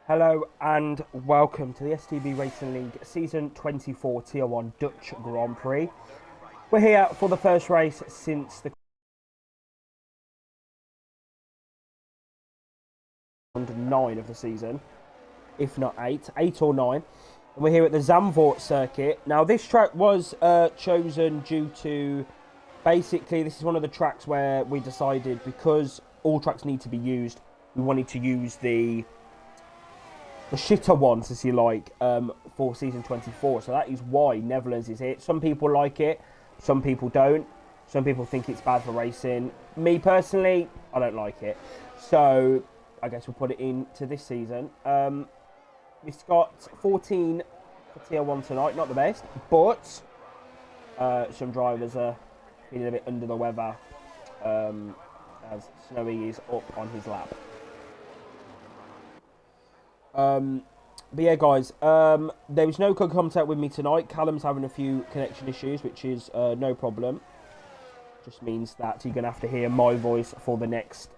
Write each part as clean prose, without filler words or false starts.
Hello and welcome to the STB Racing League Season 24 Tier 1 Dutch Grand Prix. We're here for the first race since the round 9 of the season, if not 8 or 9. And we're here at the Zandvoort circuit. Now this track was chosen due to, basically this is one of the tracks where we decided, because all tracks need to be used, we wanted to use the shitter ones, as you like, for season 24. So that is why Netherlands is here. Some people like it, some people don't. Some people think it's bad for racing. Me personally, I don't like it. So I guess we'll put it into this season. We've got 14 for tier 1 tonight, not the best, but some drivers are feeling a bit under the weather as Snowy is up on his lap. But yeah, guys, there was no contact with me tonight. Callum's having a few connection issues, which is no problem. Just means that you're going to have to hear my voice for the next,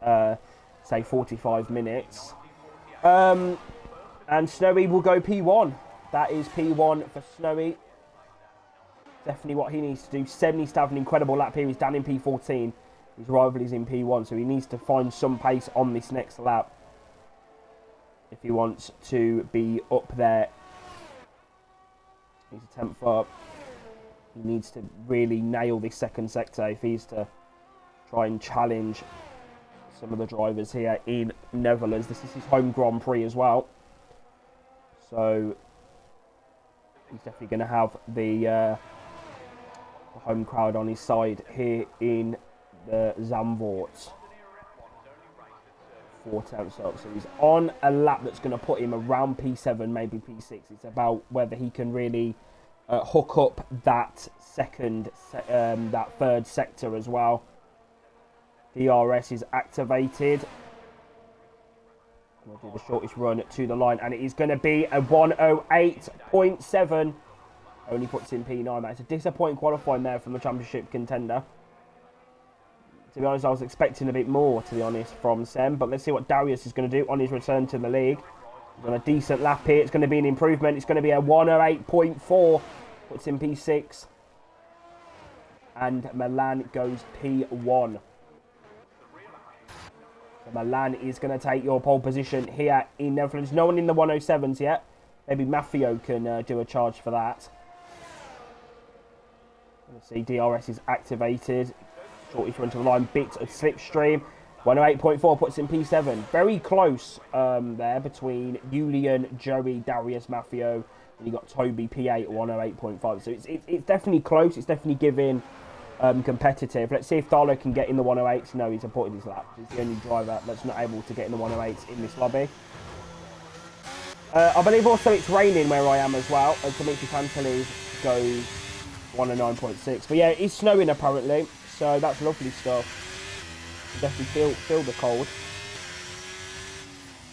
say, 45 minutes. And Snowy will go P1. That is P1 for Snowy. Definitely what he needs to do. Sem needs to have an incredible lap here. He's down in P14. His rival is in P1, so he needs to find some pace on this next lap if he wants to be up there. He's a 10th up. He needs to really nail this second sector if he's to try and challenge some of the drivers here in Netherlands. This is his home Grand Prix as well, so he's definitely going to have the home crowd on his side here in the Zandvoort. 4 tenths up, so he's on a lap that's going to put him around P7, maybe P6. It's about whether he can really hook up that that third sector as well. DRS is activated. We'll do the shortest run to the line, and it is going to be a 108.7. Only puts in P9. That's a disappointing qualifying there from the championship contender. To be honest, I was expecting a bit more, to be honest, from Sem. But let's see what Darius is going to do on his return to the league. He's on a decent lap here. It's going to be an improvement. It's going to be a 108.4. Puts in P6. And Milan goes P1. So Milan is going to take your pole position here in Netherlands. No one in the 107s yet. Maybe Maffio can do a charge for that. Let's see, DRS is activated. Shortest run to the line, bit of slipstream. 108.4 puts in P7. Very close there between Julian, Joey, Darius, Maffio, and you got Toby P8 at 108.5. So it's definitely close. It's definitely giving competitive. Let's see if Darlow can get in the 108s. No, he's aborted his lap. He's the only driver that's not able to get in the 108s in this lobby. I believe also it's raining where I am as well. And Dimitri Pantelis goes 109.6. But yeah, it's snowing apparently. So that's lovely stuff. Definitely feel the cold.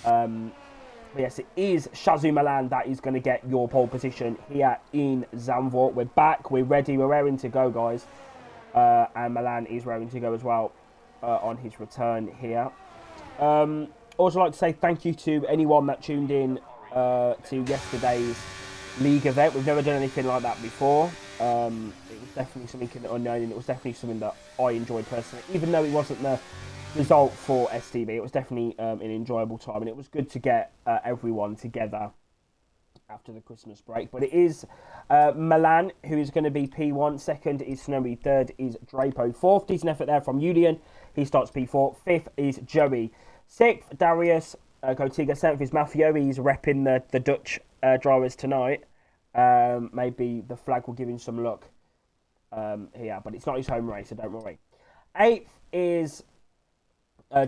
But yes, it is Shazoo Milan that is going to get your pole position here in Zandvoort. We're back. We're ready. We're raring to go, guys. And Milan is raring to go as well on his return here. Also like to say thank you to anyone that tuned in to yesterday's league event. We've never done anything like that before. It was definitely something unknown, and it was definitely something that I enjoyed personally. Even though it wasn't the result for STB, it was definitely an enjoyable time, and it was good to get everyone together after the Christmas break. But it is Milan who is going to be P1. Second is Snowy. Third is Drapo. Fourth, decent effort there from Julian. He starts P4. Fifth is Joey. Sixth, Darius Cotiga. Seventh is Maffio. He's repping the Dutch drivers tonight. Maybe the flag will give him some luck here, but it's not his home race, so don't worry. 8th is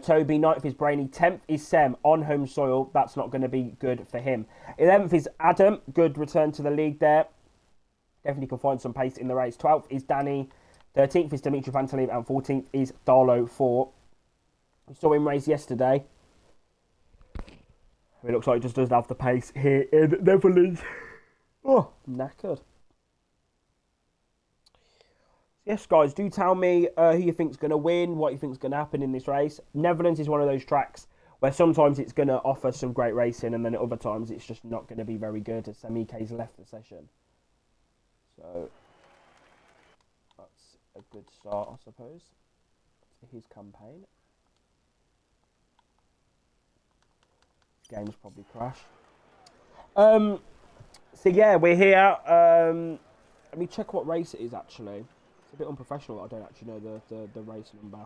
Toby. 9th is Brainy. 10th is Sem on home soil. That's not going to be good for him. 11th is Adam. Good return to the league there. Definitely can find some pace in the race. 12th is Danny. 13th is Dimitri Pantelim. And 14th is Darlow 4. We saw him race yesterday. It looks like he just doesn't have the pace here in Netherlands. Oh, knackered. Yes, guys, do tell me who you think's going to win, what you think's going to happen in this race. Netherlands is one of those tracks where sometimes it's going to offer some great racing, and then at other times it's just not going to be very good, as Samike's left the session. So that's a good start, I suppose, to his campaign. This game's probably crashed. So yeah, we're here. Let me check what race it is, actually. It's a bit unprofessional. I don't actually know the race number.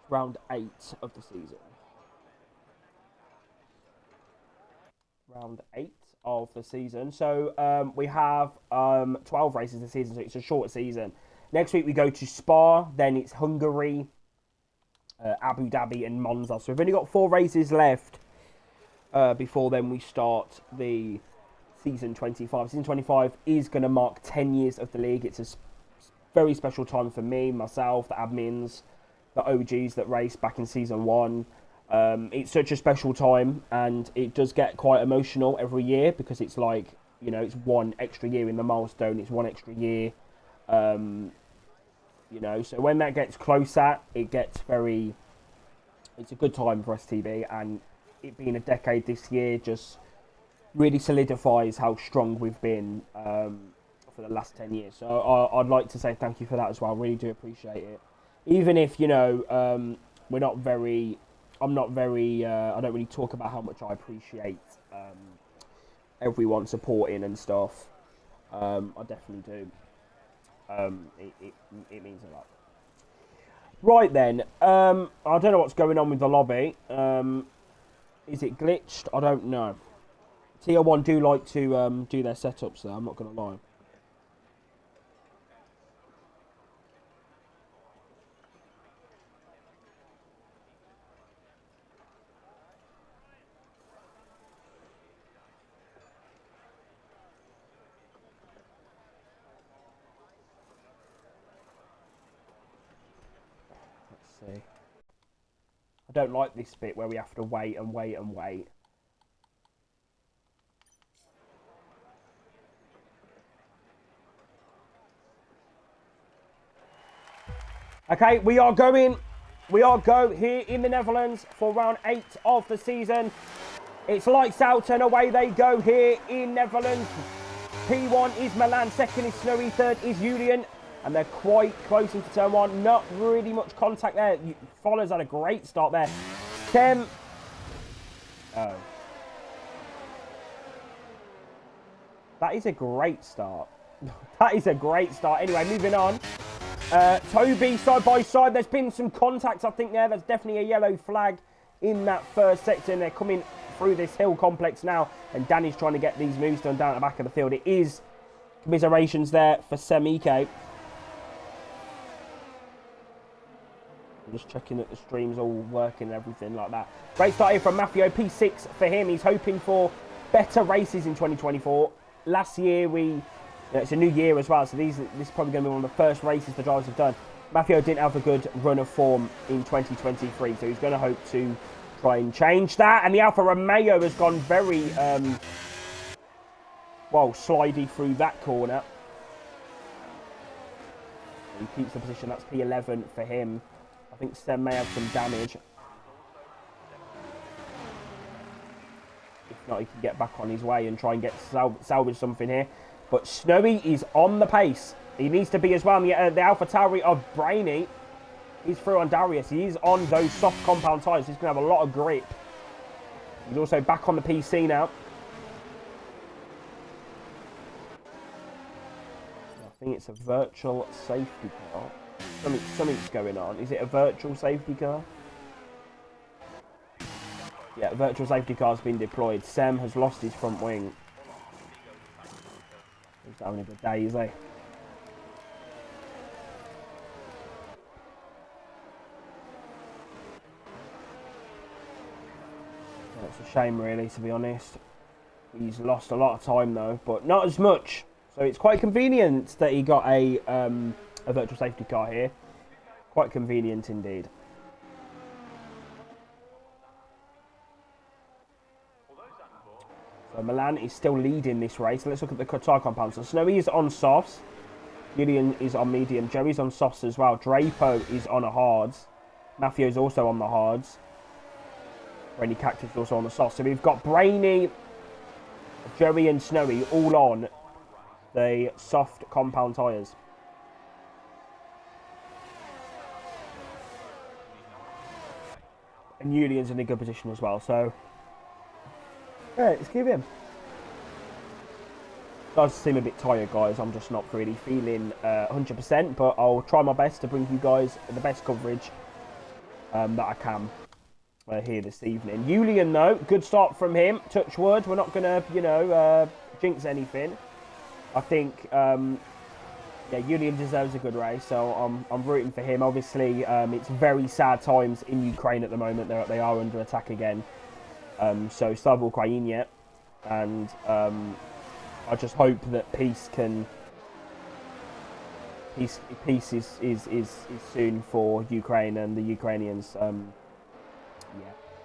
Round 8 of the season. Round 8 of the season. So we have 12 races this season, so it's a shorter season. Next week we go to Spa, then it's Hungary, Abu Dhabi and Monza. So we've only got 4 races left before then we start the season 25. Season 25 is going to mark 10 years of the league. It's a very special time for me, myself, the admins, the OGs that raced back in season 1. It's such a special time, and it does get quite emotional every year because it's like, you know, it's one extra year in the milestone. It's one extra year. You know, so when that gets closer, it gets very... It's a good time for STB, and it being a decade this year just really solidifies how strong we've been for the last 10 years. So I'd like to say thank you for that as well. I really do appreciate it. Even if, you know, we're not very... I'm not very... I don't really talk about how much I appreciate everyone supporting and stuff. I definitely do. It means a lot. Right then, I don't know what's going on with the lobby. Is it glitched? I don't know. Tier 1 do like to do their setups though, I'm not going to lie. See. I don't like this bit where we have to wait and wait and wait. Okay, we are go here in the Netherlands for round 8 of the season. It's lights out and away they go here in Netherlands. P1 is Milan, second is Snowy, third is Julian. And they're quite close into turn 1. Not really much contact there. Fowler's had a great start there. Sem. Oh. That is a great start. That is a great start. Anyway, moving on. Toby side by side. There's been some contact, I think, there. There's definitely a yellow flag in that first sector. And they're coming through this hill complex now. And Danny's trying to get these moves done down at the back of the field. It is commiserations there for Samike. Just checking that the stream's all working and everything like that. Great start here from Maffio, P6 for him. He's hoping for better races in 2024. Last year, it's a new year as well, so this is probably going to be one of the first races the drivers have done. Maffio didn't have a good run of form in 2023, so he's going to hope to try and change that. And the Alfa Romeo has gone very, well, slidey through that corner. He keeps the position. That's P11 for him. I think Sem may have some damage. If not, he can get back on his way and try and get salvage something here. But Snowy is on the pace. He needs to be as well. The AlphaTauri of Brainy is through on Darius. He is on those soft compound tyres. He's going to have a lot of grip. He's also back on the PC now. I think it's a virtual safety car. Something's going on. Is it a virtual safety car? Yeah, a virtual safety car's been deployed. Sem has lost his front wing. He's having a good day, is he? It's a shame, really, to be honest. He's lost a lot of time, though, but not as much. So it's quite convenient that he got a virtual safety car here. Quite convenient indeed. So Milan is still leading this race. Let's look at the tyre compound. So Snowy is on softs. Julian is on medium. Joey's on softs as well. Drapo is on a hards. Maffio's also on the hards. Brainy Cactus is also on the softs. So we've got Brainy, Joey and Snowy all on the soft compound tyres. And Julian's in a good position as well. So, yeah, let's give him. Does seem a bit tired, guys. I'm just not really feeling 100%, but I'll try my best to bring you guys the best coverage that I can here this evening. Julian, though, good start from him. Touch wood. We're not going to, you know, jinx anything. I think, yeah, Julian deserves a good race, so I'm rooting for him. Obviously, it's very sad times in Ukraine at the moment. They are under attack again. So, Slava Ukraine, and I just hope that peace is soon for Ukraine and the Ukrainians. Yeah,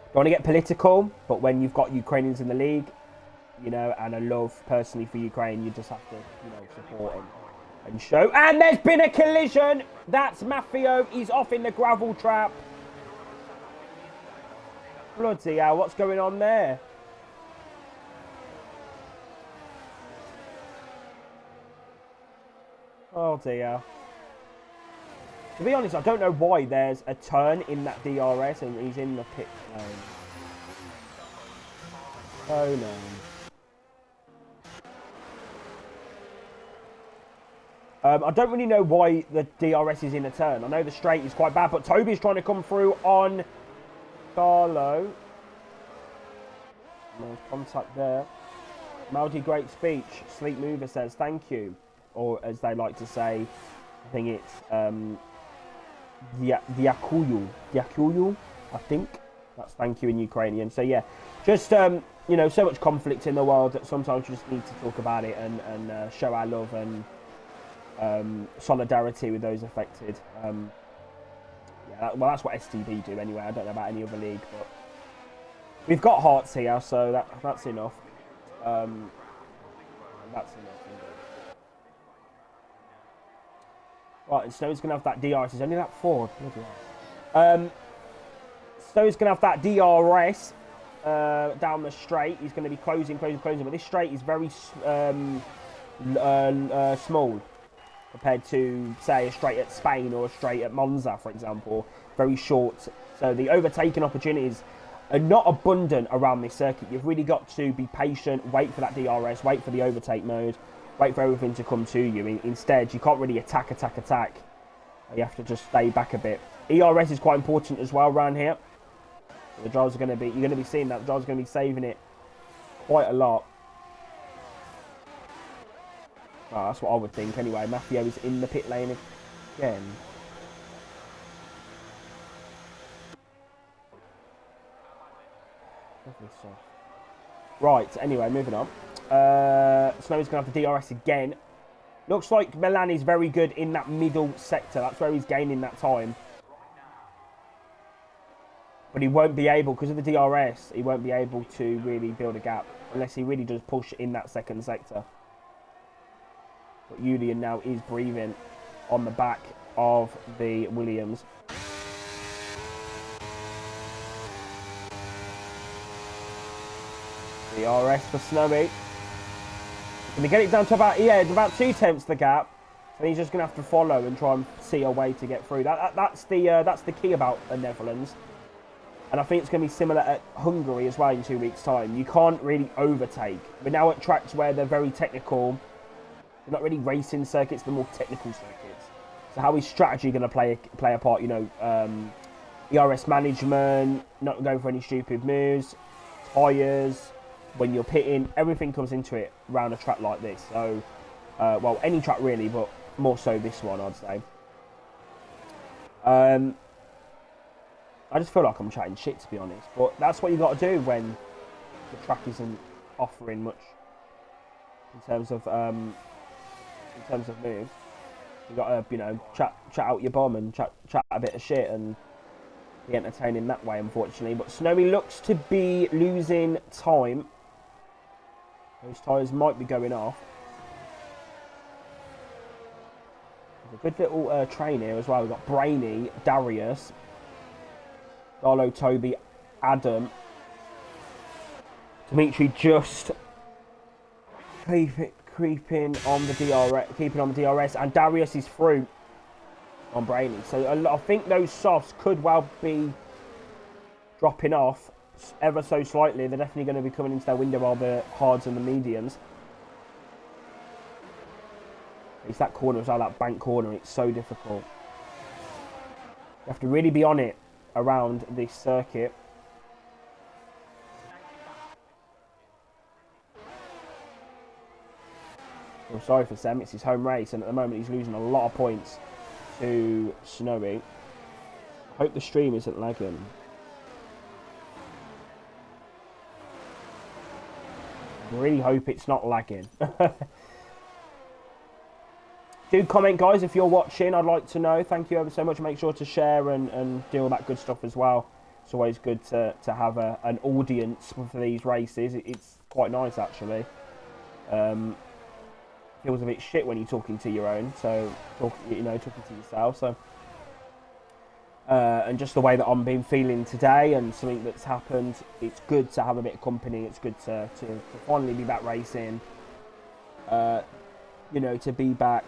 don't want to get political, but when you've got Ukrainians in the league, you know, and a love personally for Ukraine, you just have to, you know, support and show. And there's been a collision. That's Maffio. He's off in the gravel trap. Bloody hell, what's going on there? Oh dear. To be honest, I don't know why there's a turn in that DRS and he's in the pit lane. Oh no. I don't really know why the DRS is in a turn. I know the straight is quite bad, but Toby's trying to come through on Carlo. No contact there. Maldi, great speech. Sleep Mover says thank you. Or as they like to say, I think it's Diakuyu, I think. That's thank you in Ukrainian. So yeah, just, you know, so much conflict in the world that sometimes you just need to talk about it and show our love and solidarity with those affected. Yeah, well, that's what STB do anyway. I don't know about any other league, but we've got hearts here, so that's enough. That's enough. Right, and Snow's going to have that DRS. He's only that 4. Snow's going to have that DRS down the straight. He's going to be closing. But this straight is very small compared to, say, a straight at Spain or a straight at Monza, for example. Very short. So the overtaking opportunities are not abundant around this circuit. You've really got to be patient, wait for that DRS, wait for the overtake mode. Wait for everything to come to you. Instead, you can't really attack. You have to just stay back a bit. ERS is quite important as well around here. So the drivers are going to be, you're going to be seeing that the drivers are going to be saving it quite a lot. Oh, that's what I would think anyway. Maffio is in the pit lane again. Lovely stuff. Right, anyway, moving on. Snow's going to have the DRS again. Looks like Milan is very good in that middle sector. That's where he's gaining that time. But he won't be able, because of the DRS, he won't be able to really build a gap. Unless he really does push in that second sector. But Julian now is breathing on the back of the Williams. DRS for Snowy. Going to get it down to about 2/10 the gap, and he's just going to have to follow and try and see a way to get through. That's the key about the Netherlands, and I think it's going to be similar at Hungary as well in 2 weeks' time. You can't really overtake. We're now at tracks where they're very technical. They're not really racing circuits; they're more technical circuits. So how is strategy going to play a part? You know, ERS management, not going for any stupid moves, tyres. When you're pitting, everything comes into it around a track like this. So, well, any track really, but more so this one, I'd say. I just feel like I'm chatting shit, to be honest. But that's what you got to do when the track isn't offering much in terms of moves. You got to, you know, chat out your bum and chat a bit of shit and be entertaining that way, unfortunately. But Snowy looks to be losing time. Those tyres might be going off. There's a good little train here as well. We've got Brainy, Darius, Darlow, Toby, Adam. Dimitri just creeping on the DRS, and Darius is through on Brainy. So I think those softs could well be dropping off ever so slightly. They're definitely going to be coming into their window while the hards and the mediums. It's that corner as well, that bank corner. It's so difficult. You have to really be on it around this circuit. I'm sorry for Sam, it's his home race, and at the moment he's losing a lot of points to Snowy. I hope the stream isn't lagging. I really hope it's not lagging. Do comment, guys, if you're watching. I'd like to know. Thank you ever so much. Make sure to share and do all that good stuff as well. It's always good to have an audience for these races. It's quite nice, actually. Feels a bit shit when you're talking to your own, so talking to yourself. So, and just the way that I'm been feeling today, and something that's happened, it's good to have a bit of company. It's good to finally be back racing. To be back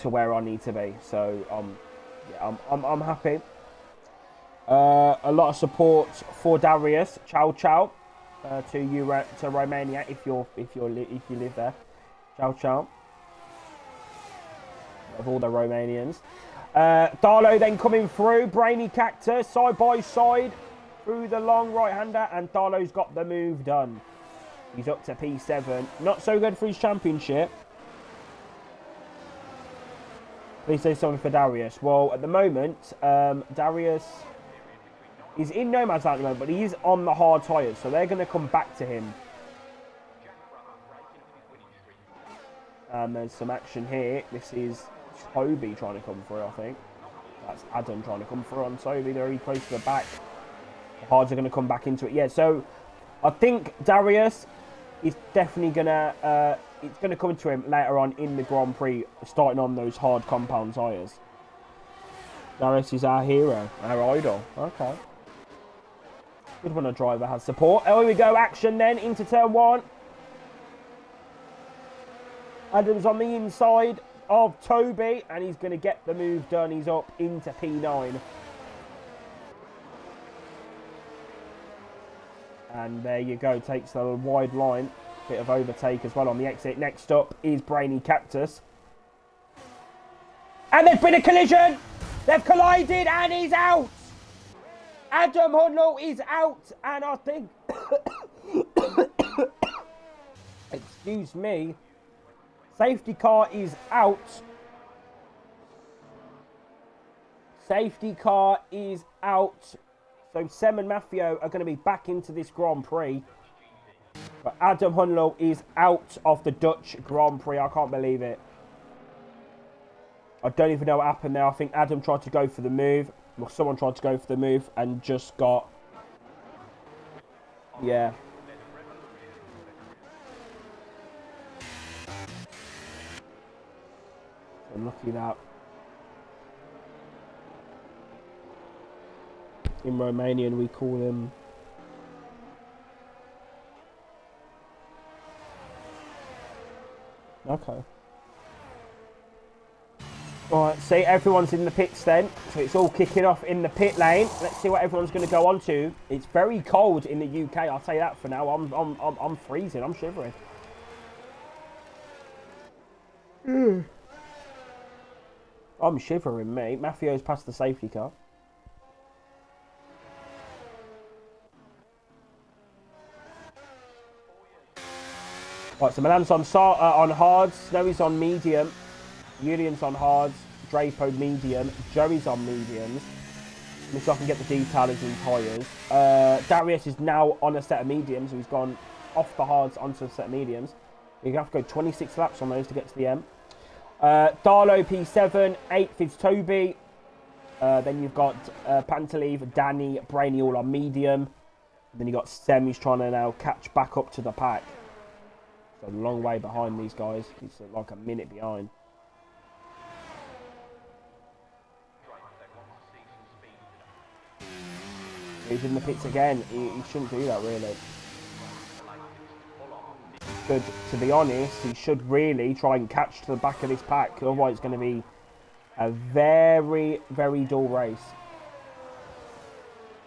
to where I need to be. So, yeah, I'm happy. A lot of support for Darius. Ciao, ciao. To Romania if you live there. Ciao, ciao. Of all the Romanians. Darlow then coming through. Brainy Cactus side by side through the long right-hander, and Darlow's got the move done. He's up to P7. Not so good for his championship. Please say something for Darius. Well, at the moment, Darius is in no man's land at the moment, but he is on the hard tyres, so they're going to come back to him. And there's some action here. This is Toby trying to come through, I think. That's Adam trying to come through on Toby. They're very close to the back. The hards are going to come back into it. Yeah, so I think Darius is definitely going to... it's going to come to him later on in the Grand Prix, starting on those hard compound tyres. Darius is our hero, our idol. Okay. Good when a driver has support. Oh, here we go. Action then into turn one. Adam's on the inside of Toby, and he's going to get the move done. He's up into P9. And there you go. Takes the wide line. Bit of overtake as well on the exit. Next up is Brainy Cactus. And there's been a collision. They've collided, and he's out. Adam Hunlow is out, and I think... Excuse me. Safety car is out. Safety car is out. So Sem and Maffeo are going to be back into this Grand Prix. But Adam Hunlow is out of the Dutch Grand Prix. I can't believe it. I don't even know what happened there. I think Adam tried to go for the move. Well, someone tried to go for the move and just got... Yeah. Unlucky that. In Romanian we call him... Okay. Alright, see, everyone's in the pits then. So it's all kicking off in the pit lane. Let's see what everyone's going to go on to. It's very cold in the UK, I'll say that for now. I'm freezing, I'm shivering. I'm shivering, mate. Maffio's past the safety car. Right, so Milan's on hards, Snowy's on medium, Julian's on hards, Drapo medium, Joey's on mediums. Let me see if I can get the detailers in tyres. Darius is now on a set of mediums, so he's gone off the hards onto a set of mediums. You have to go 26 laps on those to get to the M. Darlow P7, 8th is Toby. Then you've got Pantaleave, Danny, Brainy all on medium. And then you got Sem, who's trying to now catch back up to the pack. So a long way behind these guys. He's like a minute behind. He's in the pits again. He shouldn't do that, really. To be honest, he should really try and catch to the back of this pack. Otherwise, it's going to be a very, very dull race.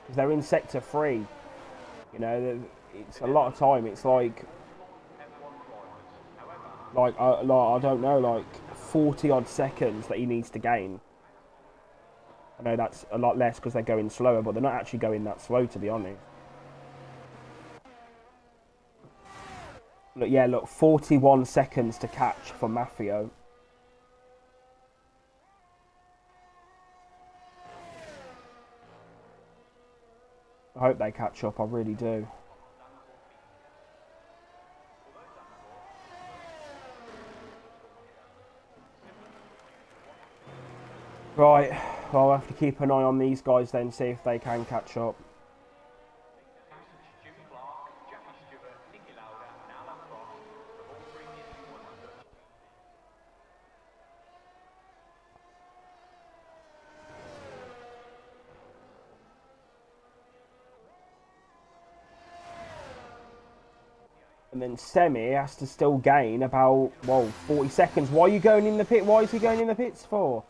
Because they're in sector 3. You know, it's a lot of time. It's like I don't know, like 40 odd seconds that he needs to gain. I know that's a lot less because they're going slower, but they're not actually going that slow, to be honest. Look, yeah, look, 41 seconds to catch for Mafio. I hope they catch up, I really do. Right, well, I'll have to keep an eye on these guys then, see if they can catch up. And then Semi has to still gain about, well, 40 seconds. Why are you going in the pit? Why is he going in the pits for?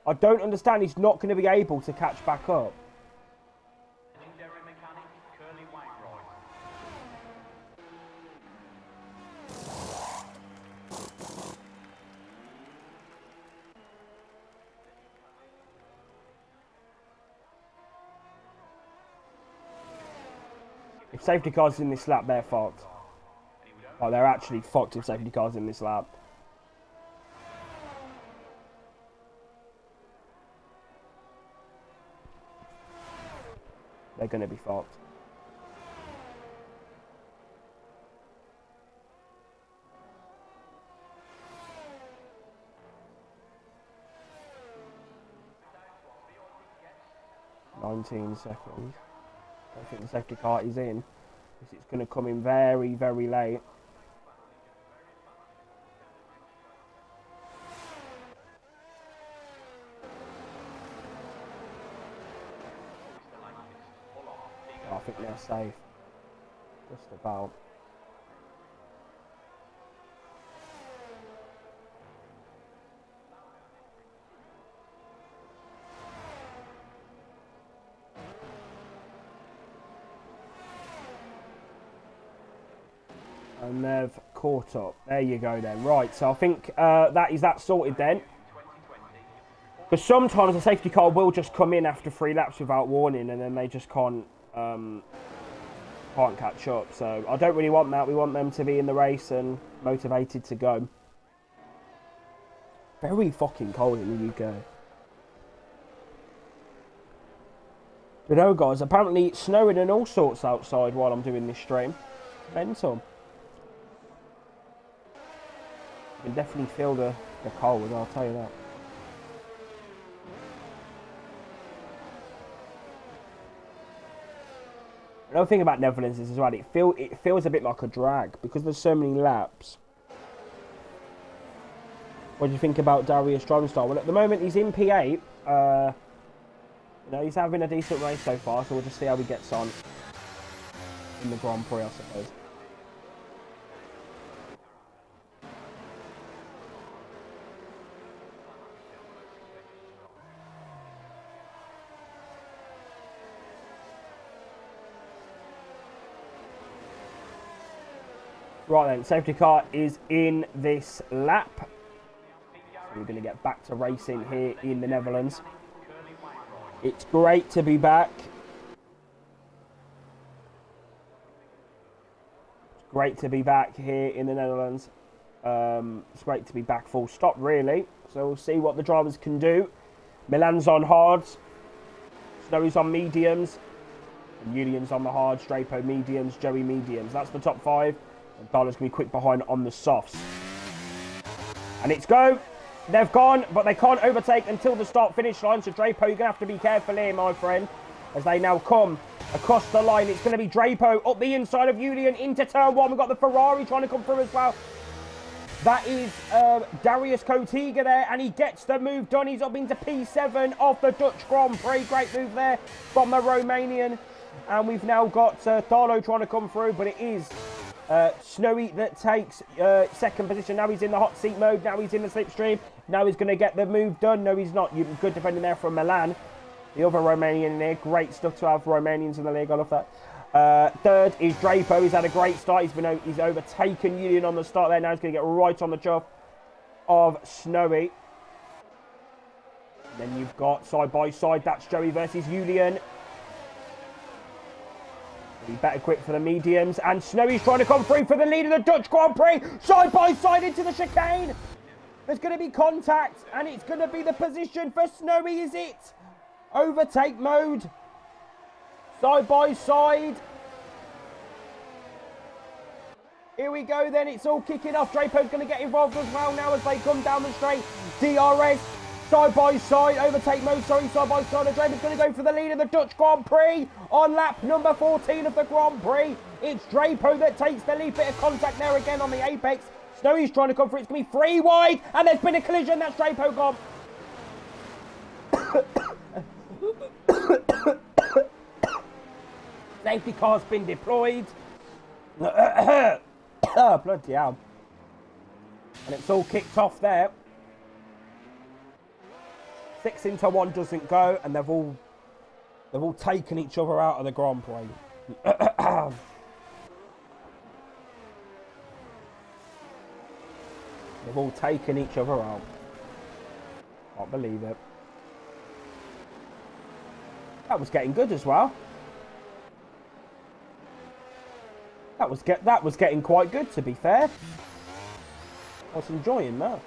I don't understand. He's not going to be able to catch back up. If safety cars in this lap, they're fucked. Like, they're actually fucked if safety cars in this lap. They're going to be fucked. "19 seconds. I think the safety car is in. It's going to come in very, very late. I think they're safe. Just about. And they've caught up. There you go then. Right, so I think that sorted then. Because sometimes a safety car will just come in after 3 laps without warning, and then they just can't catch up. So I don't really want that. We want them to be in the race and motivated to go. Very fucking cold in the UK. But no, guys, apparently it's snowing and all sorts outside while I'm doing this stream. Mental. You can definitely feel the cold, I'll tell you that. Another thing about Netherlands is as well, it feels a bit like a drag because there's so many laps. What do you think about Darius driving style? Well, at the moment he's in P8. You know, he's having a decent race so far, so we'll just see how he gets on in the Grand Prix, I suppose. Right then, safety car is in this lap. So we're going to get back to racing here in the Netherlands. It's great to be back. It's great to be back here in the Netherlands. It's great to be back full stop, really. So we'll see what the drivers can do. Milan's on hards. Snowy's on mediums. And Julian's on the hards. Drapo mediums. Joey mediums. That's the top 5. And Carlo's going to be quick behind on the softs. And it's go. They've gone, but they can't overtake until the start-finish line. So Drapo, you're going to have to be careful here, my friend, as they now come across the line. It's going to be Drapo up the inside of Julian into turn one. We've got the Ferrari trying to come through as well. That is Darius Kotiga there, and he gets the move done. He's up into P7 of the Dutch Grand Prix. Great move there from the Romanian. And we've now got Tharlo trying to come through, but it is Snowy that takes second position. Now he's in the hot seat mode. Now he's in the slipstream. Now he's going to get the move done. No, he's not. Good defending there from Milan. The other Romanian in there. Great stuff to have Romanians in the league. I love that. Third is Drapo. He's had a great start. He's overtaken Julian on the start there. Now he's going to get right on the chuff of Snowy. And then you've got side by side. That's Joey versus Julian. Be better quick for the mediums. And Snowy's trying to come through for the lead of the Dutch Grand Prix. Side by side into the chicane. There's going to be contact. And it's going to be the position for Snowy, is it? Overtake mode. Side by side. Here we go then. It's all kicking off. Drapo's going to get involved as well now as they come down the straight. DRS. Side by side, overtake mode, side by side. Drapo's going to go for the lead of the Dutch Grand Prix on lap number 14 of the Grand Prix. It's Drapo that takes the lead. Bit of contact there again on the apex. Snowy's trying to come for it. It's going to be 3 wide, and there's been a collision. That's Drapo gone. Safety car's been deployed. Oh, bloody hell. And it's all kicked off there. 6 into 1 doesn't go, and they've all taken each other out of the Grand Prix. They've all taken each other out. Can't believe it. That was getting good as well. That was getting quite good, to be fair. I was enjoying that.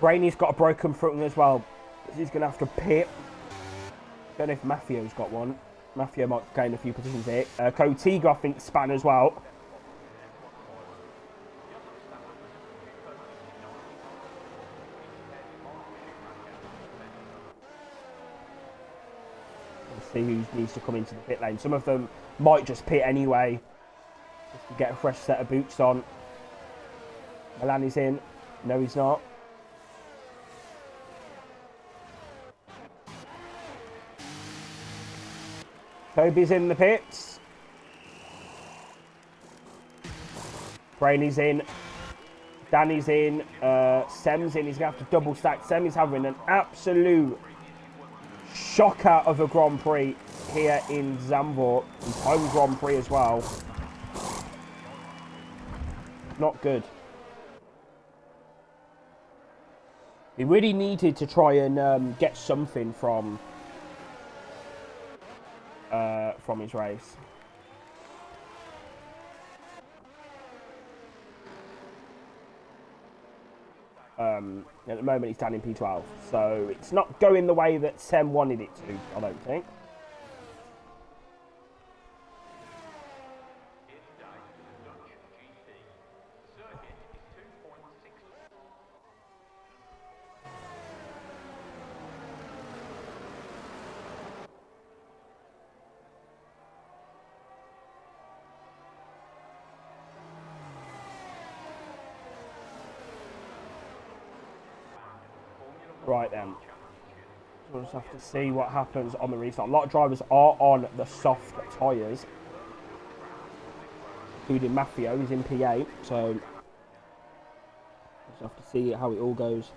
Brainy's got a broken foot as well. He's going to have to pit. Don't know if Maffio's got one. Maffio might gain a few positions here. Kotiga, I think, span as well. Let's see who needs to come into the pit lane. Some of them might just pit anyway. Just to get a fresh set of boots on. Milan is in. No, he's not. Toby's in the pits. Brainy's in. Danny's in. Sem's in. He's going to have to double stack. Sem is having an absolute shocker of a Grand Prix here in Zandvoort. His home Grand Prix as well. Not good. He really needed to try and get something from his race. At the moment he's down in P12, so it's not going the way that Sem wanted it to, I don't think. Right then, we'll just have to see what happens on the restart. A lot of drivers are on the soft tyres, including Maffio. He's in P8, so we'll just have to see how it all goes.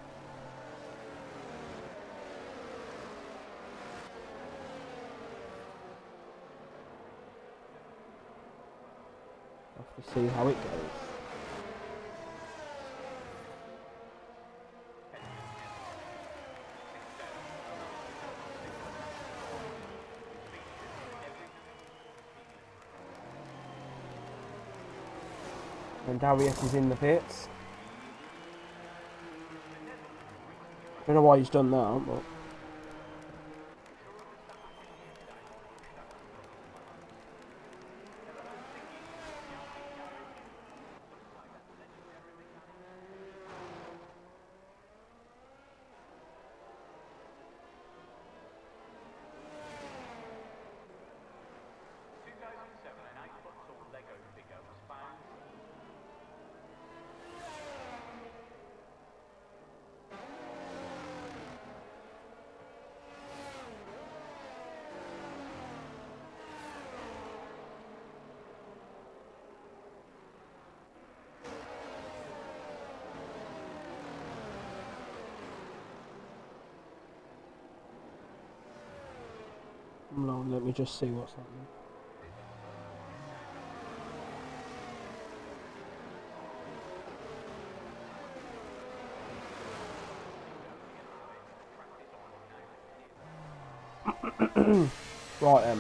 Have to see how it goes. And Darius is in the pits. Don't know why he's done that, but... No, let me just see what's happening. Right,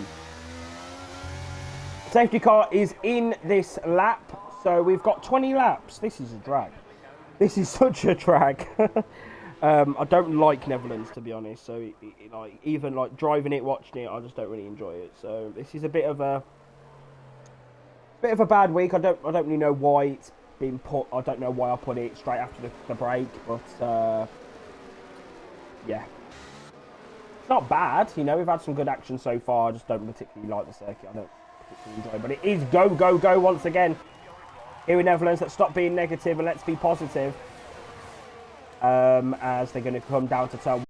safety car is in this lap, so we've got 20 laps. This is a drag. This is such a drag. I don't like Netherlands, to be honest. So, like, even like driving it, watching it, I just don't really enjoy it. So this is a bit of a bad week. I don't really know why it's been put. I don't know why I put it straight after the break, but yeah, it's not bad. You know, we've had some good action so far. I just don't particularly like the circuit. I don't particularly enjoy it, but it is go go go once again here in Netherlands. Let's stop being negative and let's be positive. As they're going to come down to turn